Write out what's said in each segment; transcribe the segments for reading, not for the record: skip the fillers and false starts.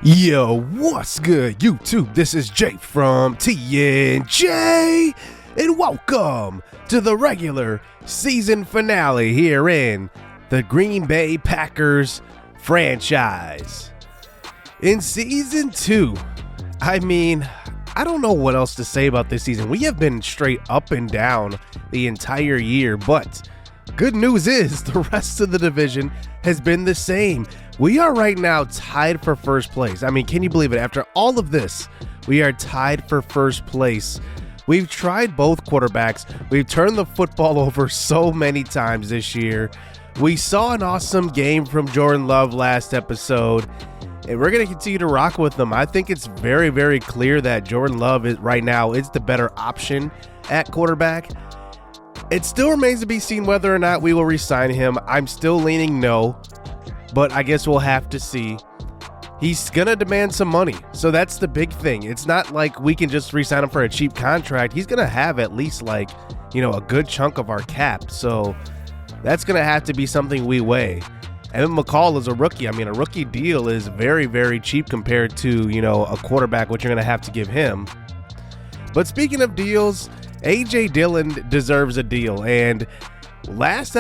Yo, what's good, YouTube? This is Jay from TNJ, and welcome to the regular season finale here in the Green Bay Packers franchise. In season 2, I don't know what else to say about this season. We have been straight up and down the entire year, but good news is the rest of the division has been the same. We are right now tied for first place. Can you believe it? After all of this, we are tied for first place. We've tried both quarterbacks. We've turned the football over so many times this year. We saw an awesome game from Jordan Love last episode, and we're going to continue to rock with them. I think it's very, very clear that Jordan Love right now is the better option at quarterback. It still remains to be seen whether or not we will re-sign him. I'm still leaning no, but I guess we'll have to see. He's going to demand some money, so that's the big thing. It's not like we can just re-sign him for a cheap contract. He's going to have at least a good chunk of our cap, so that's going to have to be something we weigh. Evan McCall is a rookie. A rookie deal is very, very cheap compared to, a quarterback, what you're going to have to give him. But speaking of deals, A.J. Dillon deserves a deal, and the last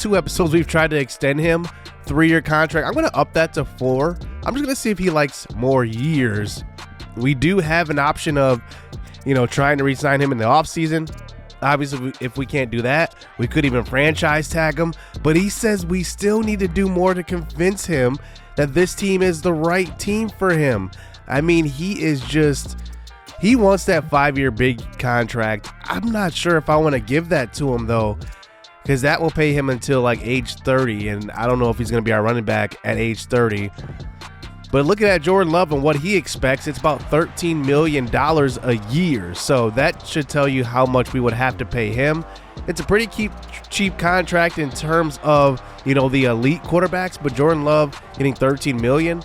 2 episodes, we've tried to extend him 3-year contract. I'm going to up that to 4. I'm just going to see if he likes more years. We do have an option of, trying to re-sign him in the offseason. Obviously, if we can't do that, we could even franchise tag him. But he says we still need to do more to convince him that this team is the right team for him. He wants that 5-year big contract. I'm not sure if I want to give that to him, though, because that will pay him until age 30, and I don't know if he's going to be our running back at age 30. But looking at Jordan Love and what he expects, it's about $13 million a year, so that should tell you how much we would have to pay him. It's a pretty cheap contract in terms of, the elite quarterbacks, but Jordan Love getting $13 million,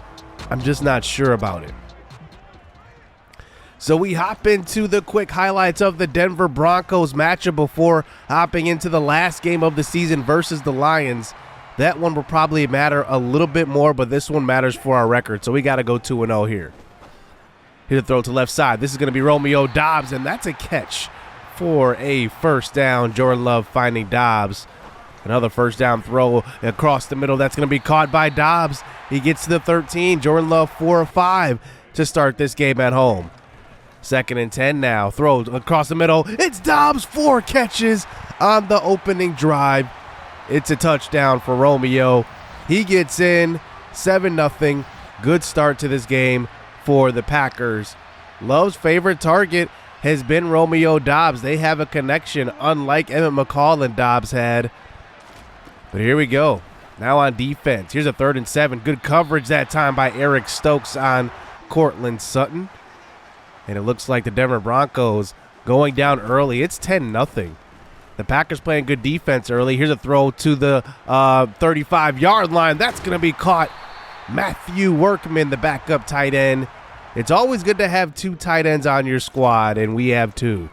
I'm just not sure about it. So we hop into the quick highlights of the Denver Broncos matchup before hopping into the last game of the season versus the Lions. That one will probably matter a little bit more, but this one matters for our record, so we got to go 2-0 here. Here to throw to left side. This is going to be Romeo Doubs, and that's a catch for a first down. Jordan Love finding Doubs. Another first down throw across the middle. That's going to be caught by Doubs. He gets to the 13. Jordan Love 4 of 5 to start this game at home. 2nd and 10 now. Throw across the middle. It's Doubs. 4 catches on the opening drive. It's a touchdown for Romeo. He gets in 7-0. Good start to this game for the Packers. Love's favorite target has been Romeo Doubs. They have a connection unlike Emmett McCall and Doubs had. But here we go. Now on defense. Here's a 3rd and 7. Good coverage that time by Eric Stokes on Courtland Sutton. And it looks like the Denver Broncos going down early. It's 10-0. The Packers playing good defense early. Here's a throw to the 35-yard line. That's going to be caught. Matthew Workman, the backup tight end. It's always good to have 2 tight ends on your squad, and we have 2.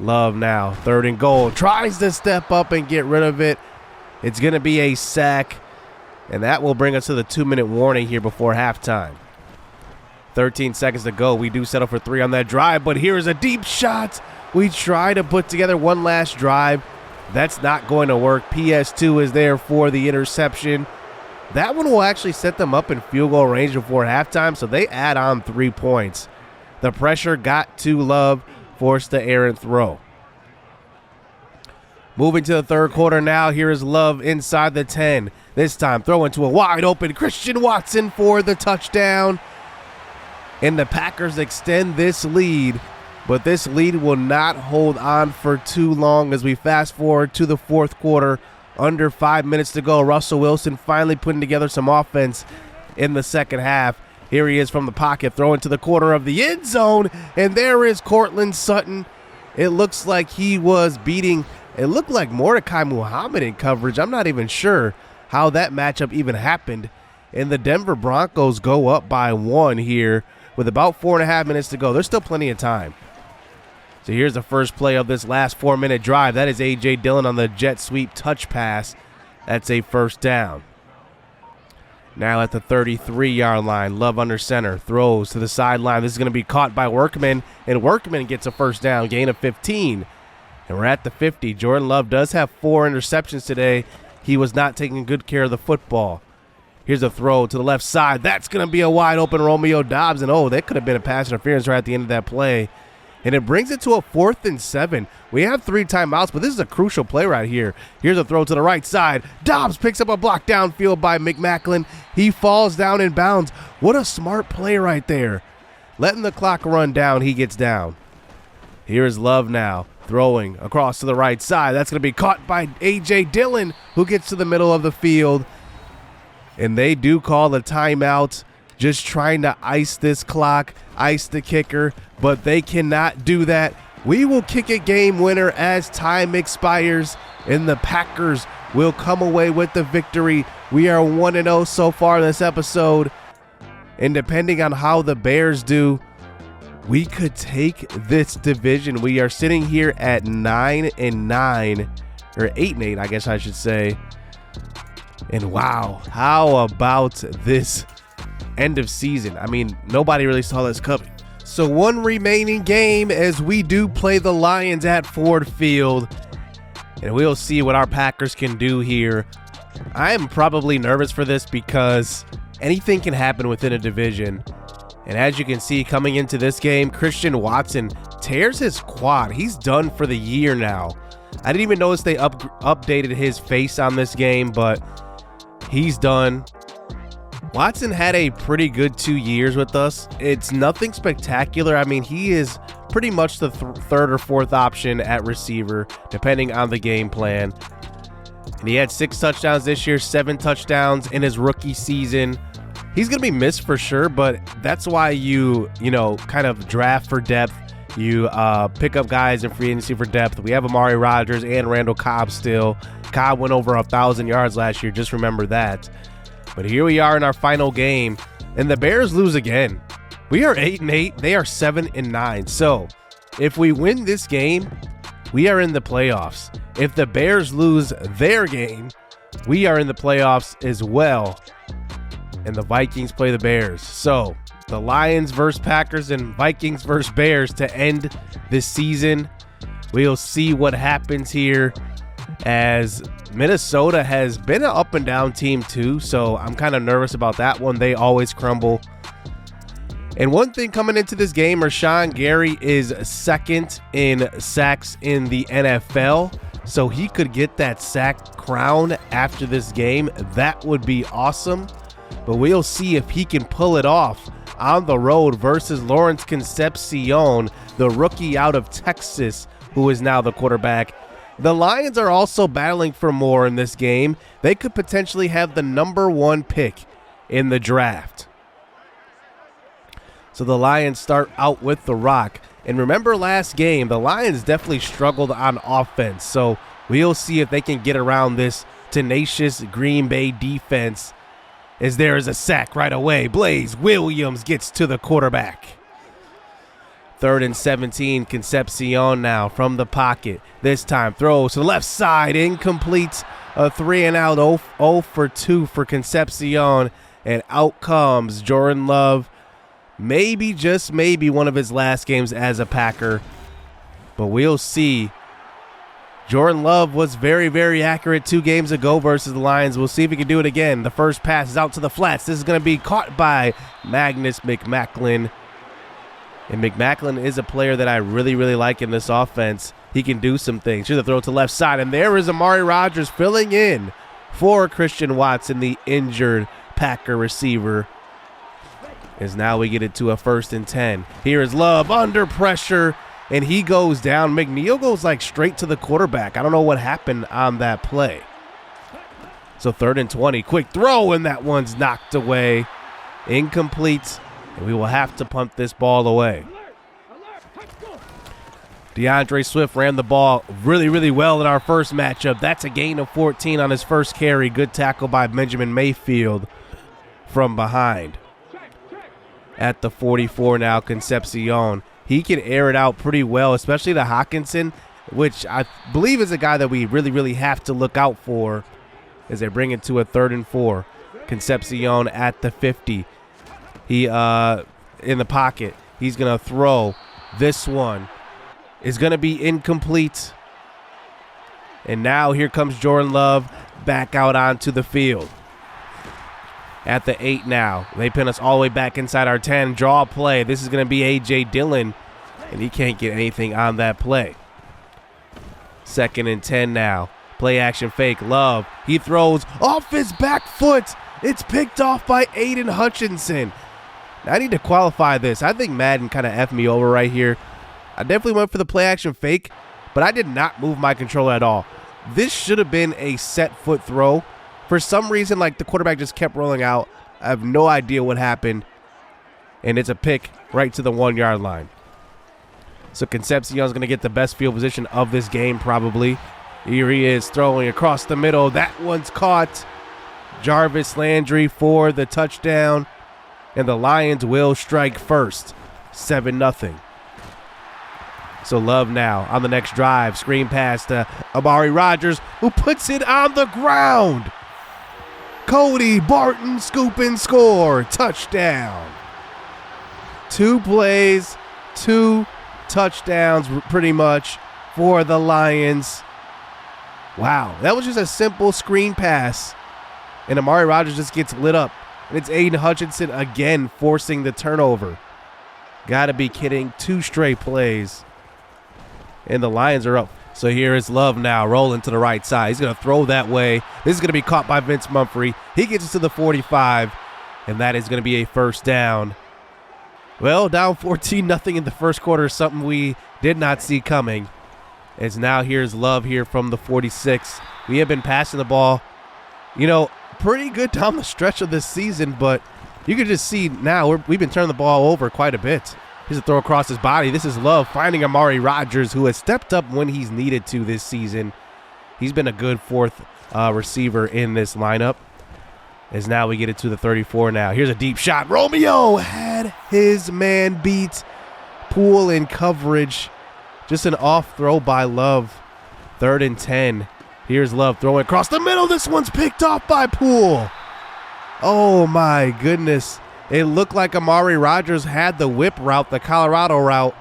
Love now, 3rd and goal. Tries to step up and get rid of it. It's going to be a sack, and that will bring us to the 2-minute warning here before halftime. 13 seconds to go. We do settle for 3 on that drive, but here is a deep shot. We try to put together one last drive. That's not going to work. PS2 is there for the interception. That one will actually set them up in field goal range before halftime, so they add on 3 points. The pressure got to Love, forced the errant throw. Moving to the 3rd quarter now. Here is Love inside the 10. This time throwing to a wide open Christian Watson for the touchdown. And the Packers extend this lead, but this lead will not hold on for too long as we fast forward to the 4th quarter. Under 5 minutes to go. Russell Wilson finally putting together some offense in the second half. Here he is from the pocket, throwing to the corner of the end zone, and there is Courtland Sutton. It looks like he was beating, it looked like Mordecai Muhammad in coverage. I'm not even sure how that matchup even happened. And the Denver Broncos go up by 1 here with about 4.5 minutes to go. There's still plenty of time. So here's the first play of this last 4-minute drive. That is A.J. Dillon on the jet sweep touch pass. That's a first down. Now at the 33-yard line, Love under center, throws to the sideline. This is going to be caught by Workman, and Workman gets a first down, gain of 15. And we're at the 50. Jordan Love does have 4 interceptions today. He was not taking good care of the football. Here's a throw to the left side. That's going to be a wide open Romeo Doubs, and that could have been a pass interference right at the end of that play. And it brings it to a 4th and 7. We have 3 timeouts, but this is a crucial play right here. Here's a throw to the right side. Dobbs picks up a block downfield by McMacklin. He falls down in bounds. What a smart play right there. Letting the clock run down, he gets down. Here's Love now, throwing across to the right side. That's going to be caught by A.J. Dillon, who gets to the middle of the field. And they do call a timeout, just trying to ice this clock, ice the kicker, but they cannot do that. We will kick a game winner as time expires, and the Packers will come away with the victory. We are 1-0 so far in this episode, and depending on how the Bears do, we could take this division. We are sitting here at 9-9, or 8-8, I guess I should say. And wow, how about this end of season? I mean, nobody really saw this coming. So one remaining game as we do play the Lions at Ford Field, and we'll see what our Packers can do here. I am probably nervous for this because anything can happen within a division. And as you can see, coming into this game, Christian Watson tears his quad. He's done for the year now. I didn't even notice they updated his face on this game, but he's done. Watson had a pretty good 2 years with us. It's nothing spectacular. I mean, he is pretty much the third or fourth option at receiver, depending on the game plan. And he had 6 touchdowns this year, 7 touchdowns in his rookie season. He's going to be missed for sure, but that's why you kind of draft for depth. You pick up guys in free agency for depth. We have Amari Rodgers and Randall Cobb still. Cobb went over 1,000 yards last year. Just remember that. But here we are in our final game, and the Bears lose again. We are 8-8. They are 7-9. So if we win this game, we are in the playoffs. If the Bears lose their game, we are in the playoffs as well. And the Vikings play the Bears. So the Lions versus Packers and Vikings versus Bears to end this season. We'll see what happens here, as Minnesota has been an up and down team too, so I'm kind of nervous about that one. They always crumble. And one thing coming into this game, Rashawn Gary is second in sacks in the NFL, so he could get that sack crown after this game. That would be awesome, but we'll see if he can pull it off on the road versus Lawrence Concepcion, the rookie out of Texas, who is now the quarterback. The Lions are also battling for more in this game. They could potentially have the #1 pick in the draft. So the Lions start out with the rock. And remember last game, the Lions definitely struggled on offense. So we'll see if they can get around this tenacious Green Bay defense, as there is a sack right away. Blaze Williams gets to the quarterback. 3rd and 17, Concepcion now from the pocket. This time throws to the left side, incomplete. A 3-and-out, 0 for 2 for Concepcion. And out comes Jordan Love. Maybe, just maybe, one of his last games as a Packer. But we'll see. Jordan Love was very, very accurate 2 games ago versus the Lions. We'll see if he can do it again. The first pass is out to the flats. This is going to be caught by Magnus McMacklin. And McMacklin is a player that I really, really like in this offense. He can do some things. Here's a throw to the left side, and there is Amari Rodgers filling in for Christian Watson, the injured Packer receiver. As now we get it to a 1st and 10. Here is Love under pressure, and he goes down. McNeil goes like straight to the quarterback. I don't know what happened on that play. So 3rd and 20. Quick throw, and that one's knocked away. Incomplete. And we will have to punt this ball away. DeAndre Swift ran the ball really, really well in our first matchup. That's a gain of 14 on his first carry. Good tackle by Benjamin Mayfield from behind. At the 44 now, Concepcion. He can air it out pretty well, especially to Hawkinson, which I believe is a guy that we really, really have to look out for as they bring it to a 3rd and 4. Concepcion at the 50. He in the pocket. He's going to throw. This one is going to be incomplete. And now here comes Jordan Love back out onto the field. At the 8 now. They pin us all the way back inside our 10. Draw play. This is going to be A.J. Dillon, and he can't get anything on that play. 2nd and 10 now. Play action fake. Love. He throws off his back foot. It's picked off by Aiden Hutchinson. I need to qualify this. I think Madden kind of effed me over right here. I definitely went for the play action fake, but I did not move my controller at all. This should have been a set foot throw. For some reason, like, the quarterback just kept rolling out. I have no idea what happened. And it's a pick right to the 1-yard line. So Concepcion's going to get the best field position of this game probably. Here he is throwing across the middle. That one's caught. Jarvis Landry for the touchdown. And the Lions will strike first. 7-0. So Love now on the next drive. Screen pass to Amari Rodgers, who puts it on the ground. Cody Barton scoop and score. Touchdown. 2 plays, 2 touchdowns pretty much for the Lions. Wow, that was just a simple screen pass. And Amari Rodgers just gets lit up. And it's Aiden Hutchinson again forcing the turnover. Gotta be kidding. 2 straight plays. And the Lions are up. So here is Love now rolling to the right side. He's going to throw that way. This is going to be caught by Vince Mumphrey. He gets us to the 45, and that is going to be a first down. Well, down 14-0 in the first quarter is something we did not see coming. As now here's Love here from the 46. We have been passing the ball, pretty good down the stretch of this season, but you can just see now we've been turning the ball over quite a bit. Here's a throw across his body. This is Love finding Amari Rodgers, who has stepped up when he's needed to this season. He's been a good 4th receiver in this lineup. As now we get it to the 34 now. Here's a deep shot. Romeo had his man beat. Poole in coverage. Just an off throw by Love. 3rd and 10. Here's Love throwing across the middle. This one's picked off by Poole. Oh, my goodness. It looked like Amari Rodgers had the whip route, the Colorado route,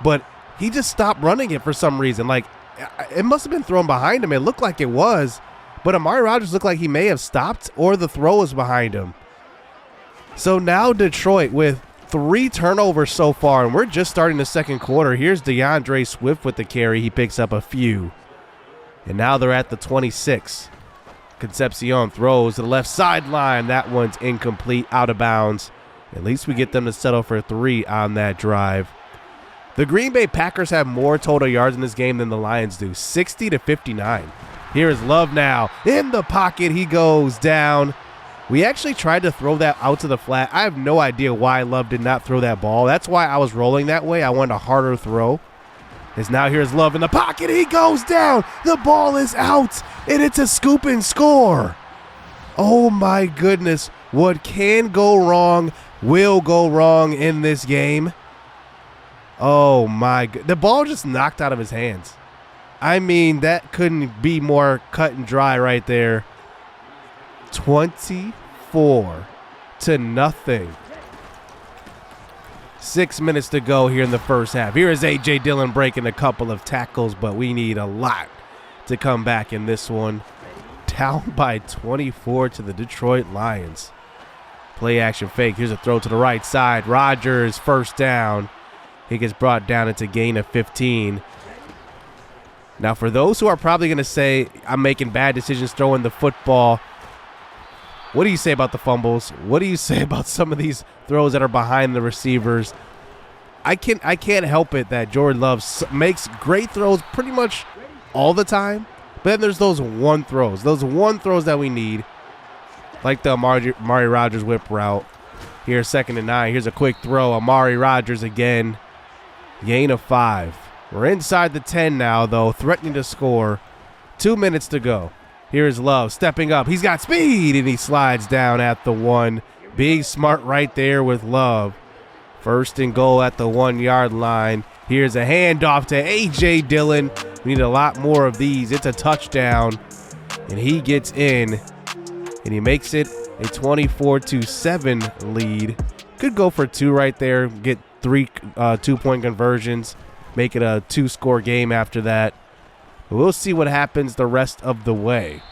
but he just stopped running it for some reason. Like, it must have been thrown behind him. It looked like it was, but Amari Rodgers looked like he may have stopped or the throw was behind him. So now Detroit with 3 turnovers so far, and we're just starting the second quarter. Here's DeAndre Swift with the carry. He picks up a few. And now they're at the 26. Concepcion throws to the left sideline. That one's incomplete, out of bounds. At least we get them to settle for 3 on that drive. The Green Bay Packers have more total yards in this game than the Lions do, 60-59. Here is Love now. In the pocket, he goes down. We actually tried to throw that out to the flat. I have no idea why Love did not throw that ball. That's why I was rolling that way. I wanted a harder throw. As now here's Love in the pocket. He goes down. The ball is out, and it's a scoop and score. Oh, my goodness. What can go wrong will go wrong in this game. Oh, my God. The ball just knocked out of his hands. I mean, that couldn't be more cut and dry right there. 24-0. 6 minutes to go here in the first half. Here is A.J. Dillon breaking a couple of tackles, but we need a lot to come back in this one. Down by 24 to the Detroit Lions. Play action fake. Here's a throw to the right side. Rodgers, first down. He gets brought down into gain of 15. Now, for those who are probably going to say I'm making bad decisions throwing the football, what do you say about the fumbles? What do you say about some of these throws that are behind the receivers? I can't help it that Jordan Love makes great throws pretty much all the time, but then there's those one throws that we need, like the Amari Rodgers whip route. Here's 2nd and 9. Here's a quick throw. Amari Rodgers again. Gain of 5. We're inside the 10 now, though, threatening to score. 2 minutes to go. Here's Love stepping up. He's got speed, and he slides down at the 1. Big smart right there with Love. 1st and goal at the 1-yard line. Here's a handoff to A.J. Dillon. We need a lot more of these. It's a touchdown, and he gets in, and he makes it a 24-7 lead. Could go for 2 right there, get 3 2-point conversions, make it a 2-score game after that. But we'll see what happens the rest of the way.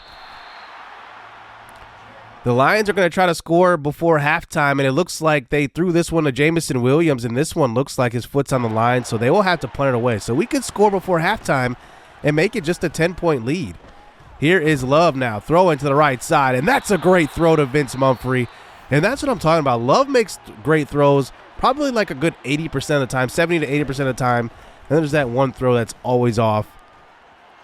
The Lions are going to try to score before halftime, and it looks like they threw this one to Jamison Williams, and this one looks like his foot's on the line, so they will have to punt it away. So we could score before halftime and make it just a 10-point lead. Here is Love now, throwing to the right side, and that's a great throw to Vince Mumphrey. And that's what I'm talking about. Love makes great throws, probably like a good 80% of the time, 70 to 80% of the time. And then there's that one throw that's always off.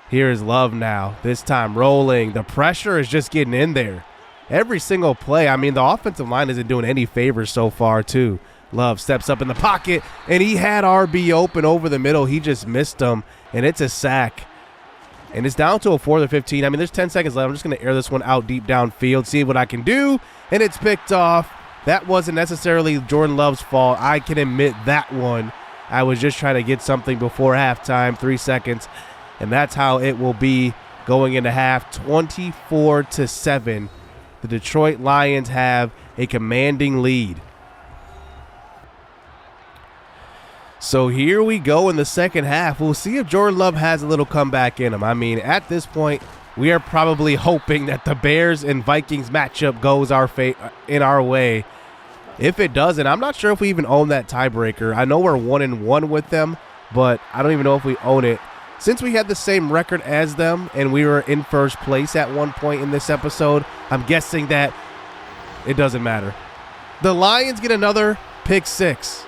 Here is Love now, this time rolling. The pressure is just getting in there. Every single play, I mean, the offensive line isn't doing any favors so far, too. Love steps up in the pocket, and he had RB open over the middle. He just missed him, and it's a sack. And it's down to a 4th and 15. I mean, there's 10 seconds left. I'm just going to air this one out deep downfield, see what I can do, and it's picked off. That wasn't necessarily Jordan Love's fault. I can admit that one. I was just trying to get something before halftime, 3 seconds, and that's how it will be going into half, 24-7. The Detroit Lions have a commanding lead. So here we go in the second half. We'll see if Jordan Love has a little comeback in him. I mean, at this point, we are probably hoping that the Bears and Vikings matchup goes in our way. If it doesn't, I'm not sure if we even own that tiebreaker. I know we're 1-1 with them, but I don't even know if we own it. Since we had the same record as them and we were in first place at one point in this episode, I'm guessing that it doesn't matter. The Lions get another pick 6.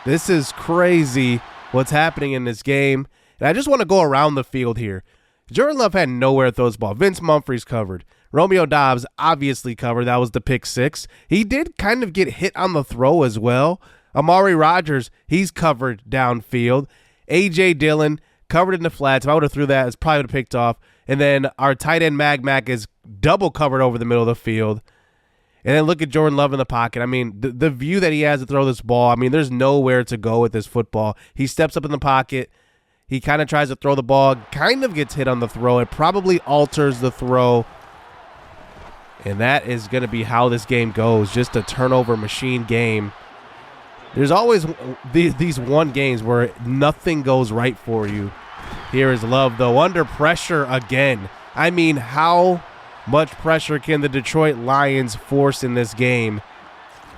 This is crazy what's happening in this game. And I just want to go around the field here. Jordan Love had nowhere to throw this ball. Vince Mumphrey's covered. Romeo Doubs obviously covered. That was the pick 6. He did kind of get hit on the throw as well. Amari Rodgers, he's covered downfield. A.J. Dillon covered in the flats. If I would have threw that, it's probably would have picked off. And then our tight end Mac is double covered over the middle of the field. And then look at Jordan Love in the pocket. I mean, the view that he has to throw this ball, I mean, there's nowhere to go with this football. He steps up in the pocket. He kind of tries to throw the ball, kind of gets hit on the throw. It probably alters the throw. And that is going to be how this game goes, just a turnover machine game. There's always these one games where nothing goes right for you. Here is Love, though, under pressure again. I mean, how much pressure can the Detroit Lions force in this game?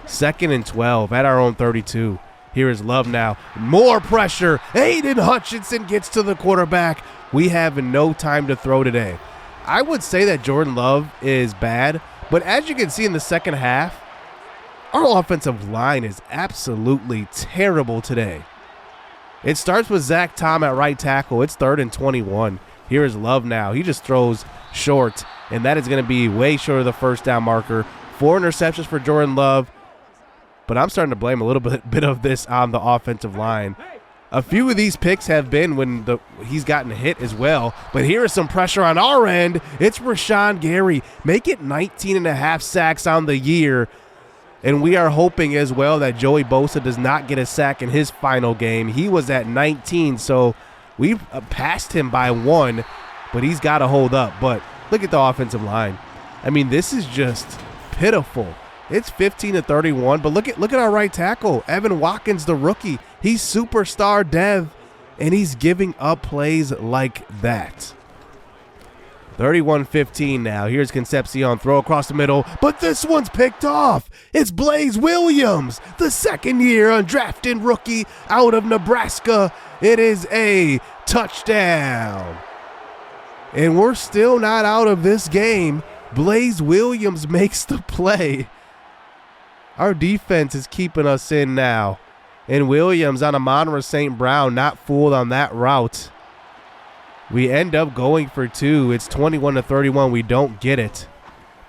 2nd and 12 at our own 32. Here is Love now. More pressure. Aiden Hutchinson gets to the quarterback. We have no time to throw today. I would say that Jordan Love is bad, but as you can see in the second half, our offensive line is absolutely terrible today. It starts with Zach Tom at right tackle. It's 3rd and 21. Here is Love now. He just throws short, and that is going to be way short of the first down marker. 4 interceptions for Jordan Love, but I'm starting to blame a little bit of this on the offensive line. A few of these picks have been when he's gotten hit as well, but here is some pressure on our end. It's Rashawn Gary. Make it 19.5 sacks on the year. And we are hoping as well that Joey Bosa does not get a sack in his final game. He was at 19, so we've passed him by 1, but he's got to hold up. But look at the offensive line. I mean, this is just pitiful. It's 15-31, but look at our right tackle, Evan Watkins, the rookie. He's superstar dev, and he's giving up plays like that. 31-15 now. Here's Concepcion, throw across the middle, but this one's picked off. It's Blaze Williams, the second-year undrafted rookie out of Nebraska. It is a touchdown. And we're still not out of this game. Blaze Williams makes the play. Our defense is keeping us in now. And Williams on Amon-Ra St. Brown, not fooled on that route. We end up going for 2. It's 21-31. We don't get it.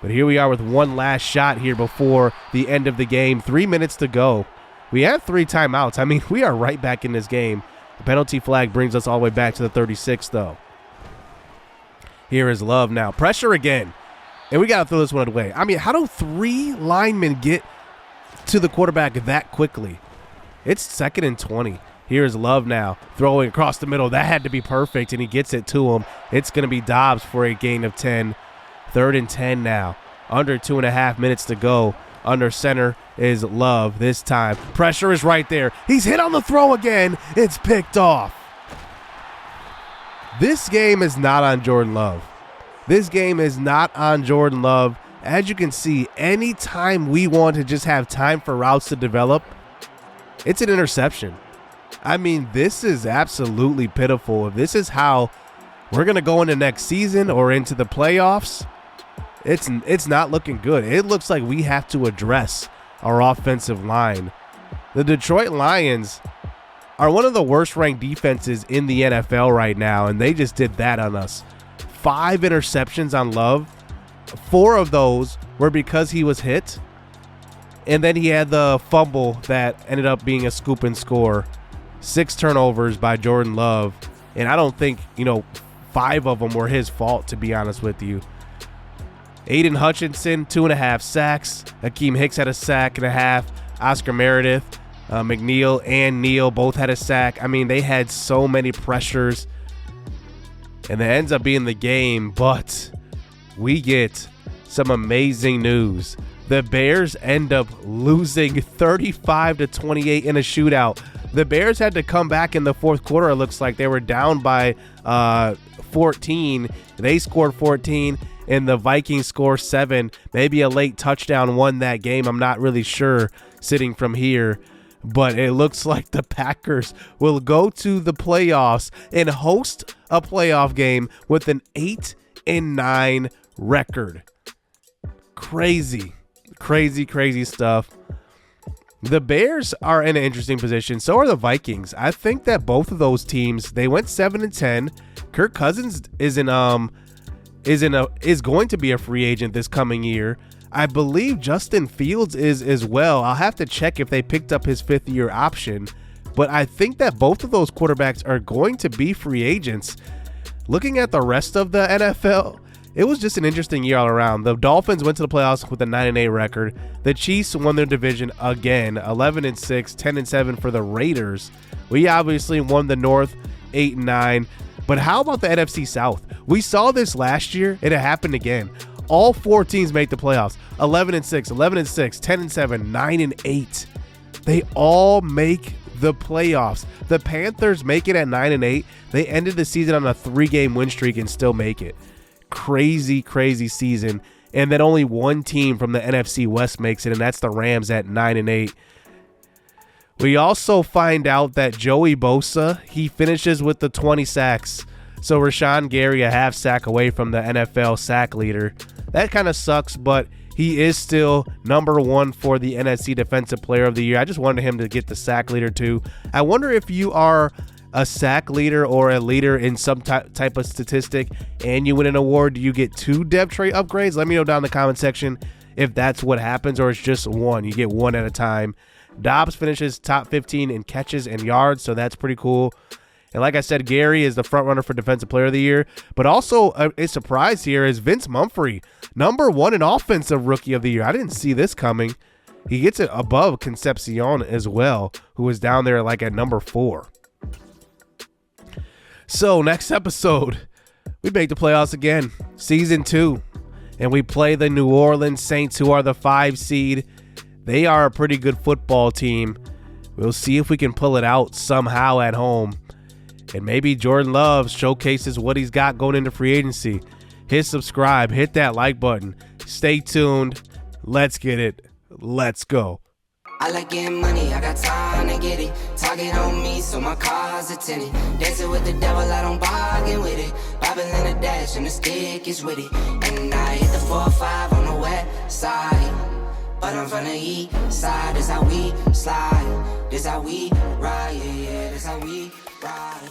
But here we are with one last shot here before the end of the game. 3 minutes to go. We have 3 timeouts. I mean, we are right back in this game. The penalty flag brings us all the way back to the 36, though. Here is Love now. Pressure again. And we got to throw this one away. I mean, how do 3 linemen get to the quarterback that quickly? It's 2nd and 20. Here's Love now, throwing across the middle. That had to be perfect, and he gets it to him. It's going to be Doubs for a gain of 10. 3rd and 10 now. Under 2.5 minutes to go. Under center is Love this time. Pressure is right there. He's hit on the throw again. It's picked off. This game is not on Jordan Love. This game is not on Jordan Love. As you can see, anytime we want to just have time for routes to develop, it's an interception. I mean, this is absolutely pitiful. If this is how we're going to go into next season or into the playoffs, it's not looking good. It looks like we have to address our offensive line. The Detroit Lions are one of the worst ranked defenses in the NFL right now, and they just did that on us. 5 interceptions on Love. 4 of those were because he was hit, and then he had the fumble that ended up being a scoop and score. 6 turnovers by Jordan Love, and I don't think 5 of them were his fault, to be honest with you. Aiden Hutchinson, 2.5 sacks. Akeem Hicks had a sack and a half. Oscar Meredith, McNeil, and Neal both had a sack. I mean, they had so many pressures, and that ends up being the game, but we get some amazing news. The Bears end up losing 35-28 in a shootout. The Bears had to come back in the fourth quarter. It looks like they were down by 14. They scored 14, and the Vikings score 7. Maybe a late touchdown won that game. I'm not really sure sitting from here, but it looks like the Packers will go to the playoffs and host a playoff game with an 8-9 record. Crazy stuff. The Bears are in an interesting position. So are the Vikings. I think that both of those teams, they went 7-10. Kirk Cousins is going to be a free agent this coming year. I believe Justin Fields is as well. I'll have to check if they picked up his 5th-year option, but I think that both of those quarterbacks are going to be free agents. Looking at the rest of the NFL, it was just an interesting year all around. The Dolphins went to the playoffs with a 9-8 record. The Chiefs won their division again, 11-6, 10-7 for the Raiders. We obviously won the North, 8-9. But how about the NFC South? We saw this last year, and it happened again. All 4 teams made the playoffs, 11-6, 11-6, 10-7, 9-8. They all make the playoffs. The Panthers make it at 9-8. They ended the season on a 3-game win streak and still make it. Crazy season. And then only one team from the NFC West makes it, and that's the Rams at 9-8. We also find out that Joey Bosa, he finishes with the 20 sacks. So Rashawn Gary, a half sack away from the NFL sack leader. That kind of sucks, but he is still number 1 for the NFC Defensive Player of the Year. I just wanted him to get the sack leader too. I wonder if you are a sack leader or a leader in some type of statistic and you win an award, do you get 2 depth trait upgrades? Let me know down in the comment section if that's what happens, or it's just 1. You get 1 at a time. Dobbs finishes top 15 in catches and yards, so that's pretty cool. And like I said, Gary is the front runner for Defensive Player of the Year. But also a surprise here is Vince Mumphrey, number 1 in Offensive Rookie of the Year. I didn't see this coming. He gets it above Concepcion as well, who is down there like at number 4. So next episode, we make the playoffs again, season 2, and we play the New Orleans Saints, who are the 5 seed. They are a pretty good football team. We'll see if we can pull it out somehow at home. And maybe Jordan Love showcases what he's got going into free agency. Hit subscribe, hit that like button. Stay tuned. Let's get it. Let's go. I like getting money, I got time to get it. Target on me, so my car's a tenant. Dancing with the devil, I don't bargain with it. Bobbing in the dash, and the stick is with it. And I hit the 4-5 on the west side. But I'm from the east side, this how we slide. This how we ride, yeah, this how we ride.